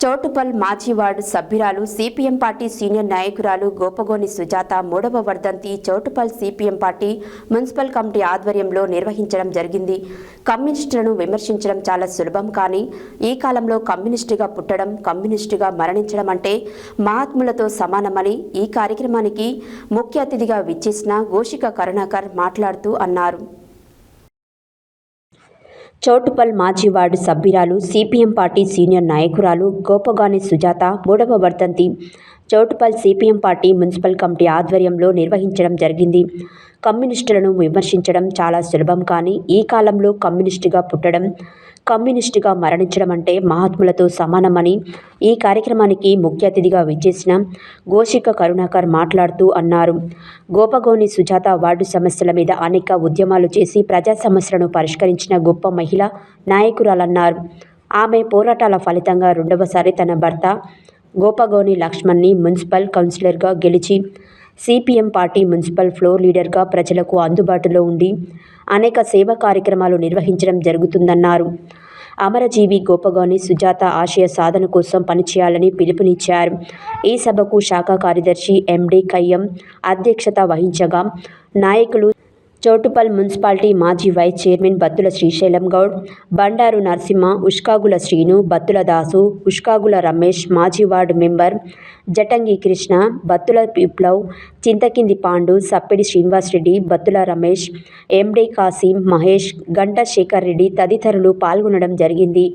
చౌటుప్పల్ మాజీ వార్డు సభ్యురాలు CPM party senior నాయకురాలు గోపగోని సుజాత 3వ వర్ధంతి Choutuppal CPM party municipal committee ఆధ్వర్యంలో నిర్వహించడం జరిగింది. కమ్యూనిస్టులను విమర్శించడం చాలా సులభం, కానీ ఈ కాలంలో కమ్యూనిస్టుగా పుట్టడం, కమ్యూనిస్టుగా మరణించడం అంటే మహాత్ములతో సమానమని ఈ కార్యక్రమానికి ముఖ్య అతిథిగా విచ్చేసిన గోషిక కరుణాకర్ మాట్లాడుతూ అన్నారు. చౌటుప్పల్ మాజీ వార్డు సభ్యురాలు సిపిఎం పార్టీ సీనియర్ నాయకురాలు గోపగాని సుజాత 3వ వర్ధంతి Choutuppal CPM party municipal committee ఆధ్వర్యంలో నిర్వహించడం జరిగింది. కమ్యూనిస్టులను విమర్శించడం చాలా సులభం, కానీ ఈ కాలంలో కమ్యూనిస్టుగా పుట్టడం, కమ్యూనిస్టుగా మరణించడం అంటే మహాత్ములతో సమానమని ఈ కార్యక్రమానికి ముఖ్య అతిథిగా విచ్చేసిన గోషిక కరుణాకర్ మాట్లాడుతూ అన్నారు. గోపగోని సుజాత వార్డు సమస్యల మీద అనేక ఉద్యమాలు చేసి ప్రజా సమస్యలను పరిష్కరించిన గొప్ప మహిళా నాయకురాలన్నారు. ఆమె పోరాటాల ఫలితంగా రెండవసారి తన భర్త గోపగోని లక్ష్మణ్ని మున్సిపల్ కౌన్సిలర్గా గెలిచి సిపిఎం పార్టీ మున్సిపల్ ఫ్లోర్ లీడర్గా ప్రజలకు అందుబాటులో ఉండి అనేక సేవా కార్యక్రమాలు నిర్వహించడం జరుగుతుందన్నారు. అమరజీవి గోపగోని సుజాత ఆశయ సాధన కోసం పనిచేయాలని పిలుపునిచ్చారు. ఈ సభకు శాఖ కార్యదర్శి ఎండి కయ్యం అధ్యక్షత వహించగా నాయకులు చౌటుప్పల్ మున్సిపాలిటీ మాజీ వైస్ చైర్మన్ బత్తుల శ్రీశైలం గౌడ్, బండారు నరసింహ, ఉష్కాగుల శ్రీను, బత్తుల దాసు, ఉష్కాగుల రమేష్, మాజీ వార్డు మెంబర్ జటంగి కృష్ణ, బత్తుల విప్లవ్, చింతకింది పాండు, సప్పిడి శ్రీనివాసరెడ్డి, బత్తుల రమేష్, ఎండి కాసిం, మహేష్, గంట శేఖర్ రెడ్డి తదితరులు పాల్గొనడం జరిగింది.